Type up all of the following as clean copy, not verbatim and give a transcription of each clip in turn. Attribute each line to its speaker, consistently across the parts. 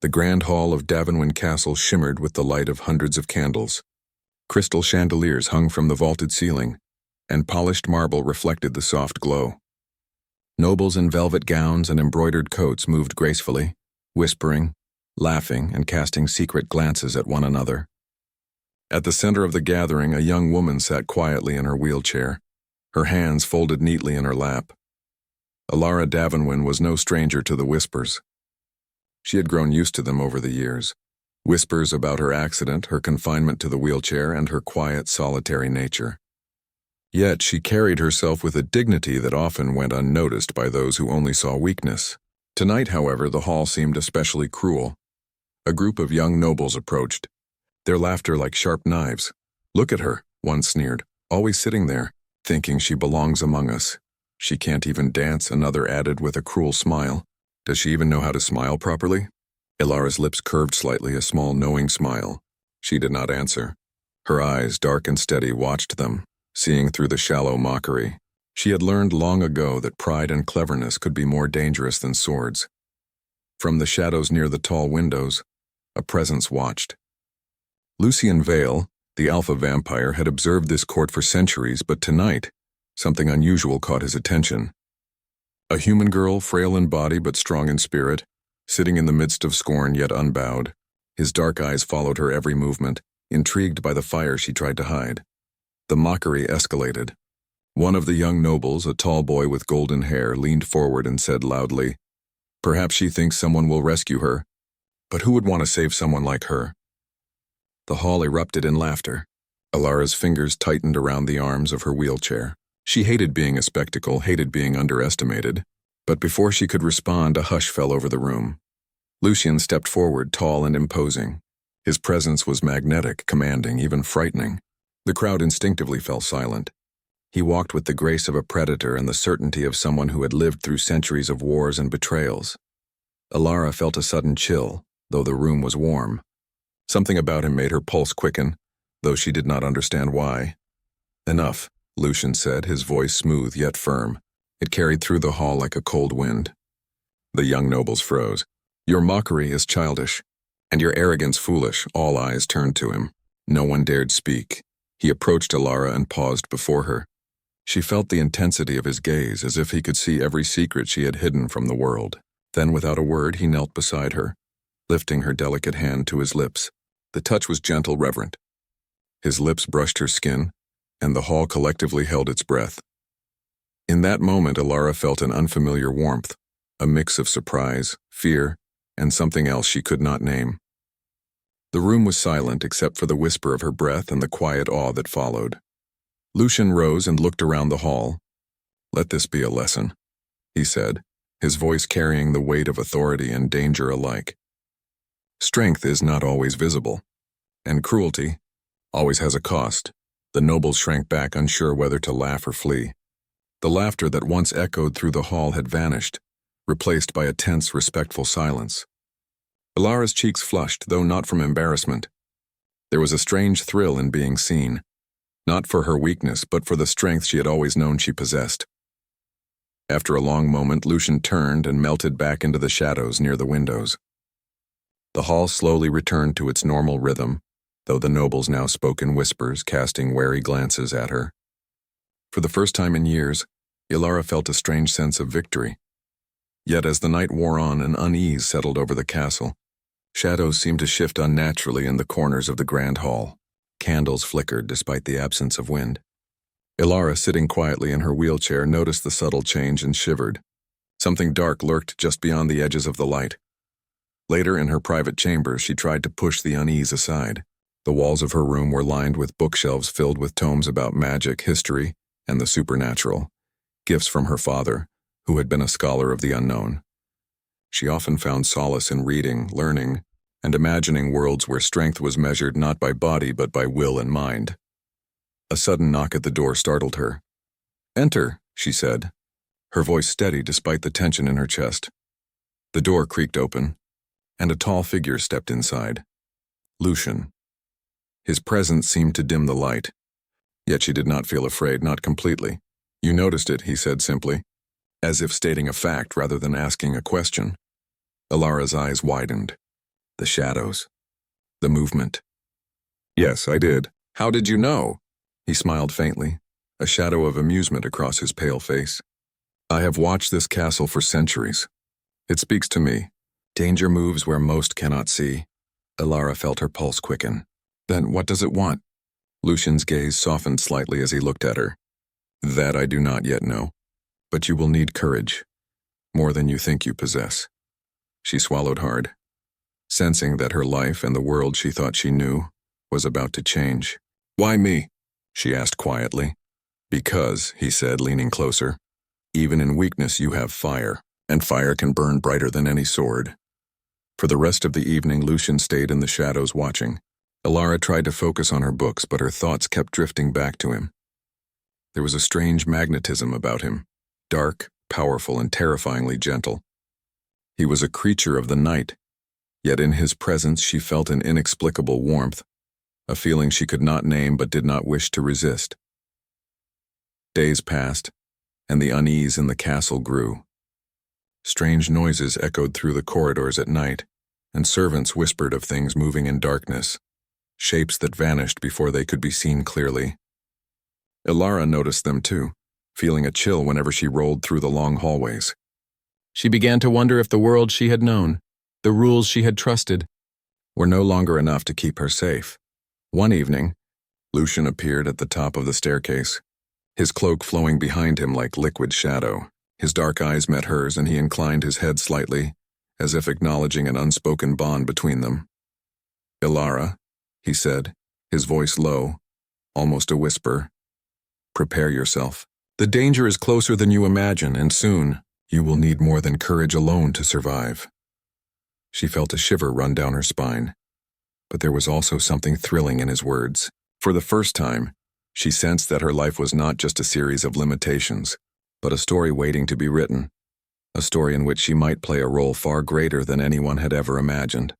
Speaker 1: The grand hall of Davonwyn Castle shimmered with the light of hundreds of candles. Crystal chandeliers hung from the vaulted ceiling, and polished marble reflected the soft glow. Nobles in velvet gowns and embroidered coats moved gracefully, whispering, laughing, and casting secret glances at one another. At the center of the gathering, a young woman sat quietly in her wheelchair, her hands folded neatly in her lap. Alara Davonwyn was no stranger to the whispers. She had grown used to them over the years. Whispers about her accident, her confinement to the wheelchair, and her quiet, solitary nature. Yet she carried herself with a dignity that often went unnoticed by those who only saw weakness. Tonight, however, the hall seemed especially cruel. A group of young nobles approached, their laughter like sharp knives. "Look at her," one sneered, "always sitting there, thinking she belongs among us. She can't even dance," another added with a cruel smile. "Does she even know how to smile properly?" Ilara's lips curved slightly, a small knowing smile. She did not answer. Her eyes, dark and steady, watched them, seeing through the shallow mockery. She had learned long ago that pride and cleverness could be more dangerous than swords. From the shadows near the tall windows, a presence watched. Lucien Vale, the alpha vampire, had observed this court for centuries, but tonight, something unusual caught his attention. A human girl, frail in body but strong in spirit, sitting in the midst of scorn yet unbowed. His dark eyes followed her every movement, intrigued by the fire she tried to hide. The mockery escalated. One of the young nobles, a tall boy with golden hair, leaned forward and said loudly, "Perhaps she thinks someone will rescue her. But who would want to save someone like her?" The hall erupted in laughter. Alara's fingers tightened around the arms of her wheelchair. She hated being a spectacle, hated being underestimated. But before she could respond, a hush fell over the room. Lucien stepped forward, tall and imposing. His presence was magnetic, commanding, even frightening. The crowd instinctively fell silent. He walked with the grace of a predator and the certainty of someone who had lived through centuries of wars and betrayals. Alara felt a sudden chill, though the room was warm. Something about him made her pulse quicken, though she did not understand why. "Enough," Lucien said, his voice smooth yet firm. It carried through the hall like a cold wind. The young nobles froze. "Your mockery is childish, and your arrogance foolish." All eyes turned to him. No one dared speak. He approached Alara and paused before her. She felt the intensity of his gaze, as if he could see every secret she had hidden from the world. Then, without a word, he knelt beside her, lifting her delicate hand to his lips. The touch was gentle, reverent. His lips brushed her skin, and the hall collectively held its breath. In that moment, Alara felt an unfamiliar warmth, a mix of surprise, fear, and something else she could not name. The room was silent except for the whisper of her breath and the quiet awe that followed. Lucien rose and looked around the hall. "Let this be a lesson," he said, his voice carrying the weight of authority and danger alike. "Strength is not always visible, and cruelty always has a cost." The nobles shrank back, unsure whether to laugh or flee. The laughter that once echoed through the hall had vanished, replaced by a tense, respectful silence. Alara's cheeks flushed, though not from embarrassment. There was a strange thrill in being seen, not for her weakness, but for the strength she had always known she possessed. After a long moment, Lucien turned and melted back into the shadows near the windows. The hall slowly returned to its normal rhythm, though the nobles now spoke in whispers, casting wary glances at her. For the first time in years, Alara felt a strange sense of victory. Yet as the night wore on, an unease settled over the castle. Shadows seemed to shift unnaturally in the corners of the grand hall. Candles flickered despite the absence of wind. Alara, sitting quietly in her wheelchair, noticed the subtle change and shivered. Something dark lurked just beyond the edges of the light. Later, in her private chamber, she tried to push the unease aside. The walls of her room were lined with bookshelves filled with tomes about magic, history, and the supernatural, gifts from her father, who had been a scholar of the unknown. She often found solace in reading, learning, and imagining worlds where strength was measured not by body but by will and mind. A sudden knock at the door startled her. "Enter," she said, her voice steady despite the tension in her chest. The door creaked open, and a tall figure stepped inside. Lucien. His presence seemed to dim the light. Yet she did not feel afraid, not completely. "You noticed it," he said simply, as if stating a fact rather than asking a question. Alara's eyes widened. The shadows. The movement. Yes, I did. How did you know? He smiled faintly, a shadow of amusement across his pale face. I have watched this castle for centuries. It speaks to me. Danger moves where most cannot see. Ilara felt her pulse quicken. Then what does it want? Lucian's gaze softened slightly as he looked at her. That I do not yet know. But you will need courage. More than you think you possess. She swallowed hard, sensing that her life and the world she thought she knew was about to change. Why me? She asked quietly. Because, he said, leaning closer, even in weakness you have fire, and fire can burn brighter than any sword. For the rest of the evening, Lucian stayed in the shadows watching. Ilara tried to focus on her books, but her thoughts kept drifting back to him. There was a strange magnetism about him, dark, powerful, and terrifyingly gentle. He was a creature of the night, yet in his presence she felt an inexplicable warmth, a feeling she could not name but did not wish to resist. Days passed, and the unease in the castle grew. Strange noises echoed through the corridors at night, and servants whispered of things moving in darkness, shapes that vanished before they could be seen clearly. Ilara noticed them too, feeling a chill whenever she rolled through the long hallways. She began to wonder if the world she had known, the rules she had trusted, were no longer enough to keep her safe. One evening, Lucian appeared at the top of the staircase, his cloak flowing behind him like liquid shadow. His dark eyes met hers, and he inclined his head slightly, as if acknowledging an unspoken bond between them. Ilara, he said, his voice low, almost a whisper. Prepare yourself. The danger is closer than you imagine, and soon you will need more than courage alone to survive. She felt a shiver run down her spine, but there was also something thrilling in his words. For the first time, she sensed that her life was not just a series of limitations, but a story waiting to be written, a story in which she might play a role far greater than anyone had ever imagined.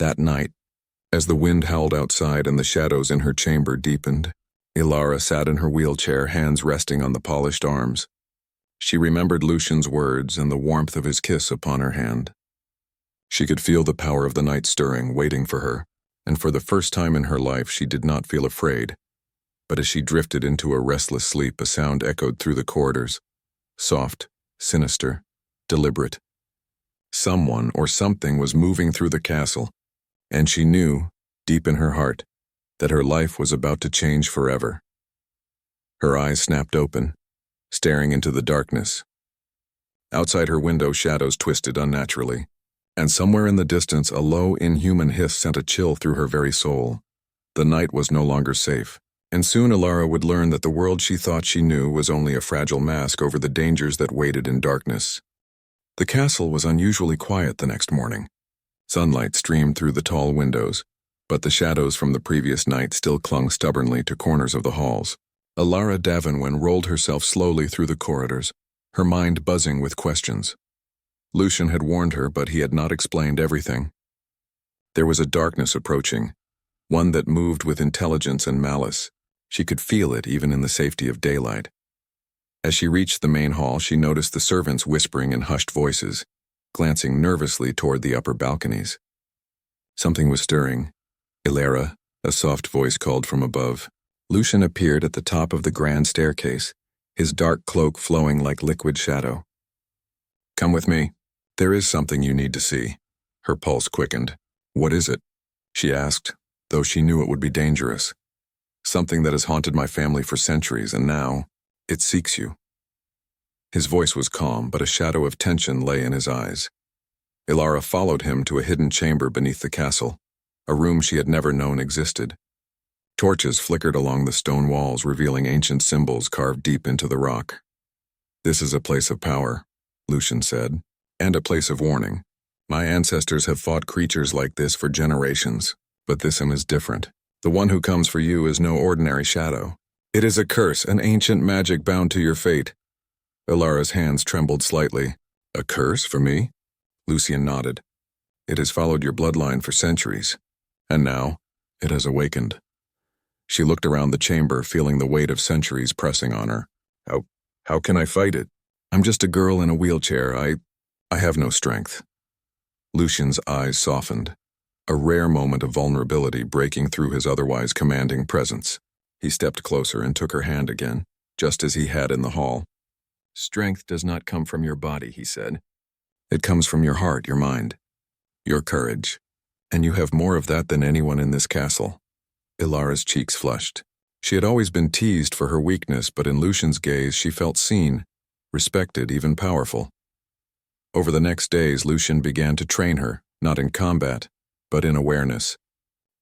Speaker 1: That night, as the wind howled outside and the shadows in her chamber deepened, Ilara sat in her wheelchair, hands resting on the polished arms. She remembered Lucian's words and the warmth of his kiss upon her hand. She could feel the power of the night stirring, waiting for her, and for the first time in her life she did not feel afraid. But as she drifted into a restless sleep, a sound echoed through the corridors, soft, sinister, deliberate. Someone or something was moving through the castle, and she knew, deep in her heart, that her life was about to change forever. Her eyes snapped open, staring into the darkness. Outside her window, shadows twisted unnaturally, and somewhere in the distance a low, inhuman hiss sent a chill through her very soul. The night was no longer safe, and soon Ilara would learn that the world she thought she knew was only a fragile mask over the dangers that waited in darkness. The castle was unusually quiet the next morning. Sunlight streamed through the tall windows, but the shadows from the previous night still clung stubbornly to corners of the halls. Ilara Davenwin rolled herself slowly through the corridors, her mind buzzing with questions. Lucian had warned her, but he had not explained everything. There was a darkness approaching, one that moved with intelligence and malice. She could feel it even in the safety of daylight. As she reached the main hall, she noticed the servants whispering in hushed voices, glancing nervously toward the upper balconies. Something was stirring. Ilara, a soft voice called from above. Lucian appeared at the top of the grand staircase, his dark cloak flowing like liquid shadow. Come with me. There is something you need to see. Her pulse quickened. What is it? She asked, though she knew it would be dangerous. Something that has haunted my family for centuries, and now it seeks you. His voice was calm, but a shadow of tension lay in his eyes. Ilara followed him to a hidden chamber beneath the castle, a room she had never known existed. Torches flickered along the stone walls, revealing ancient symbols carved deep into the rock. This is a place of power, Lucian said, and a place of warning. My ancestors have fought creatures like this for generations, but this one is different. The one who comes for you is no ordinary shadow. It is a curse, an ancient magic bound to your fate. Ilara's hands trembled slightly. A curse for me? Lucian nodded. It has followed your bloodline for centuries, and now it has awakened. She looked around the chamber, feeling the weight of centuries pressing on her. How can I fight it? I'm just a girl in a wheelchair. I have no strength. Lucian's eyes softened, a rare moment of vulnerability breaking through his otherwise commanding presence. He stepped closer and took her hand again, just as he had in the hall. "Strength does not come from your body," he said. "It comes from your heart, your mind, your courage. And you have more of that than anyone in this castle." Ilara's cheeks flushed. She had always been teased for her weakness, but in Lucian's gaze she felt seen, respected, even powerful. Over the next days, Lucian began to train her, not in combat, but in awareness.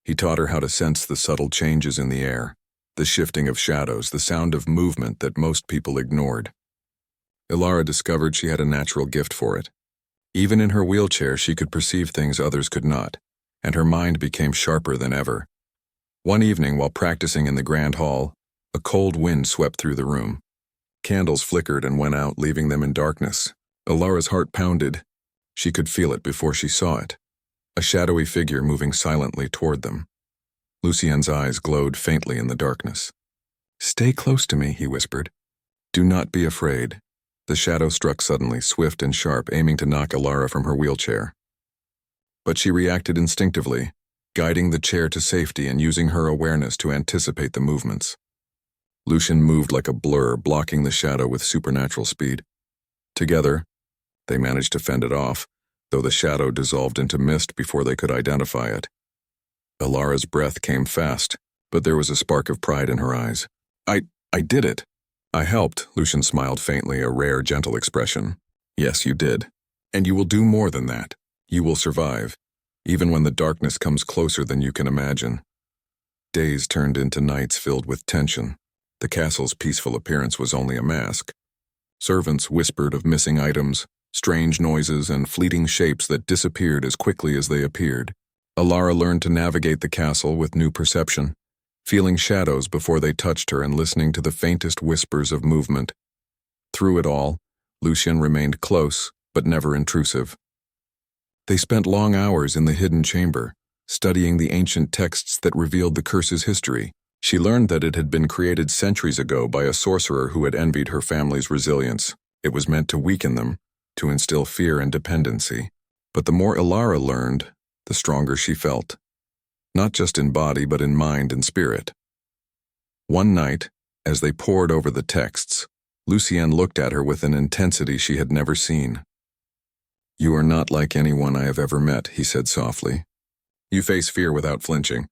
Speaker 1: He taught her how to sense the subtle changes in the air, the shifting of shadows, the sound of movement that most people ignored. Ilara discovered she had a natural gift for it. Even in her wheelchair, she could perceive things others could not, and her mind became sharper than ever. One evening, while practicing in the grand hall, a cold wind swept through the room. Candles flickered and went out, leaving them in darkness. Ilara's heart pounded. She could feel it before she saw it, a shadowy figure moving silently toward them. Lucien's eyes glowed faintly in the darkness. "Stay close to me," he whispered. "Do not be afraid." The shadow struck suddenly, swift and sharp, aiming to knock Ilara from her wheelchair. But she reacted instinctively, guiding the chair to safety and using her awareness to anticipate the movements. Lucian moved like a blur, blocking the shadow with supernatural speed. Together, they managed to fend it off, though the shadow dissolved into mist before they could identify it. Ilara's breath came fast, but there was a spark of pride in her eyes. I did it. "I helped," Lucian smiled faintly, a rare, gentle expression. "Yes, you did. And you will do more than that. You will survive, even when the darkness comes closer than you can imagine." Days turned into nights filled with tension. The castle's peaceful appearance was only a mask. Servants whispered of missing items, strange noises, and fleeting shapes that disappeared as quickly as they appeared. Ilara learned to navigate the castle with new perception, feeling shadows before they touched her and listening to the faintest whispers of movement. Through it all, Lucian remained close, but never intrusive. They spent long hours in the hidden chamber, studying the ancient texts that revealed the curse's history. She learned that it had been created centuries ago by a sorcerer who had envied her family's resilience. It was meant to weaken them, to instill fear and dependency. But the more Ilara learned, the stronger she felt. Not just in body, but in mind and spirit. One night, as they pored over the texts, Lucien looked at her with an intensity she had never seen. "You are not like anyone I have ever met," he said softly. "You face fear without flinching.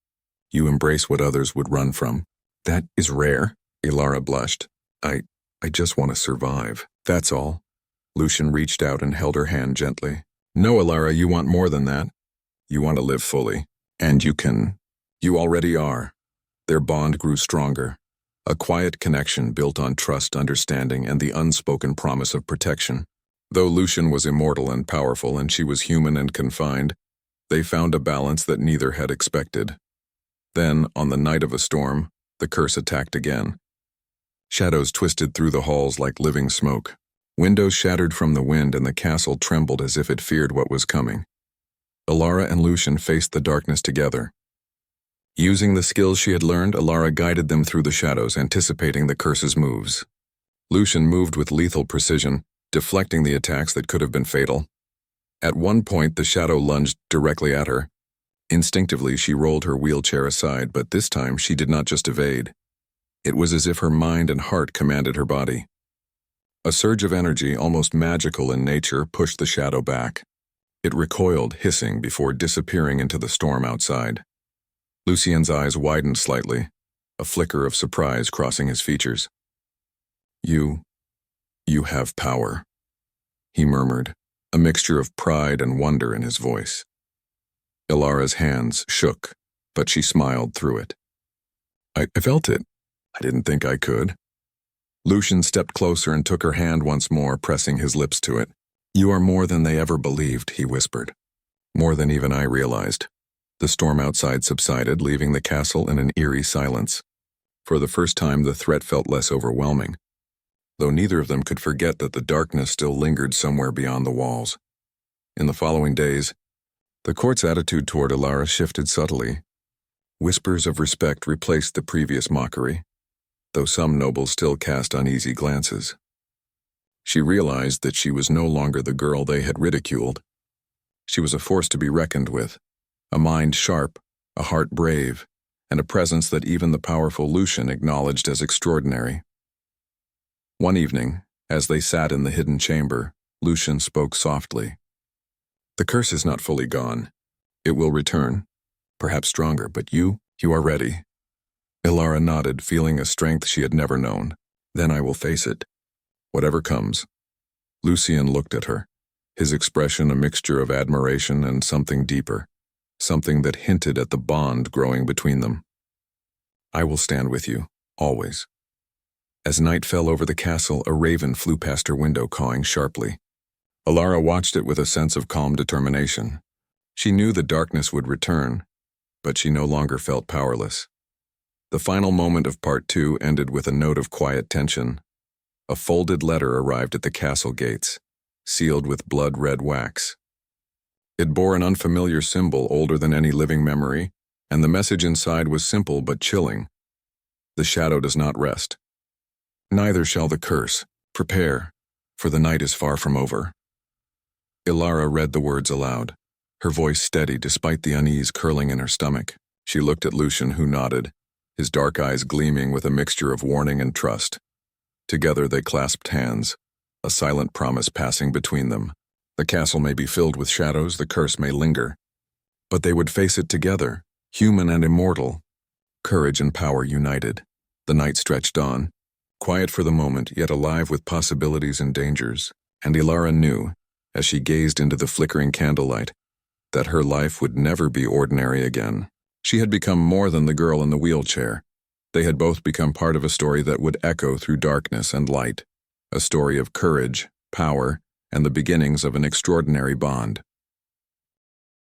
Speaker 1: You embrace what others would run from. That is rare." Ilara blushed. I just want to survive. That's all." Lucian reached out and held her hand gently. "No, Ilara, you want more than that. You want to live fully. And you can. You already are." Their bond grew stronger. A quiet connection built on trust, understanding, and the unspoken promise of protection. Though Lucian was immortal and powerful and she was human and confined, they found a balance that neither had expected. Then, on the night of a storm, the curse attacked again. Shadows twisted through the halls like living smoke. Windows shattered from the wind and the castle trembled as if it feared what was coming. Ilara and Lucian faced the darkness together. Using the skills she had learned, Ilara guided them through the shadows, anticipating the curse's moves. Lucian moved with lethal precision, deflecting the attacks that could have been fatal. At one point, the shadow lunged directly at her. Instinctively, she rolled her wheelchair aside, but this time she did not just evade. It was as if her mind and heart commanded her body. A surge of energy, almost magical in nature, pushed the shadow back. It recoiled, hissing, before disappearing into the storm outside. Lucien's eyes widened slightly, a flicker of surprise crossing his features. You have power," he murmured, a mixture of pride and wonder in his voice. Ilara's hands shook, but she smiled through it. I felt it. I didn't think I could." Lucian stepped closer and took her hand once more, pressing his lips to it. "You are more than they ever believed," he whispered. "More than even I realized." The storm outside subsided, leaving the castle in an eerie silence. For the first time, the threat felt less overwhelming, though neither of them could forget that the darkness still lingered somewhere beyond the walls. In the following days, the court's attitude toward Ilara shifted subtly. Whispers of respect replaced the previous mockery, though some nobles still cast uneasy glances. She realized that she was no longer the girl they had ridiculed. She was a force to be reckoned with, a mind sharp, a heart brave, and a presence that even the powerful Lucian acknowledged as extraordinary. One evening, as they sat in the hidden chamber, Lucian spoke softly. "The curse is not fully gone. It will return, perhaps stronger, but you are ready." Ilara nodded, feeling a strength she had never known. "Then I will face it, whatever comes." Lucian looked at her, his expression a mixture of admiration and something deeper, something that hinted at the bond growing between them. "I will stand with you, always." As night fell over the castle, a raven flew past her window, cawing sharply. Ilara watched it with a sense of calm determination. She knew the darkness would return, but she no longer felt powerless. The final moment of Part 2 ended with a note of quiet tension. A folded letter arrived at the castle gates, sealed with blood-red wax. It bore an unfamiliar symbol older than any living memory, and the message inside was simple but chilling. "The shadow does not rest. Neither shall the curse. Prepare, for the night is far from over." Ilara read the words aloud, her voice steady despite the unease curling in her stomach. She looked at Lucian, who nodded, his dark eyes gleaming with a mixture of warning and trust. Together they clasped hands, a silent promise passing between them. The castle may be filled with shadows, the curse may linger, but they would face it together, human and immortal. Courage and power united. The night stretched on, quiet for the moment, yet alive with possibilities and dangers, and Ilara knew, as she gazed into the flickering candlelight, that her life would never be ordinary again. She had become more than the girl in the wheelchair. They had both become part of a story that would echo through darkness and light, a story of courage, power, and the beginnings of an extraordinary bond.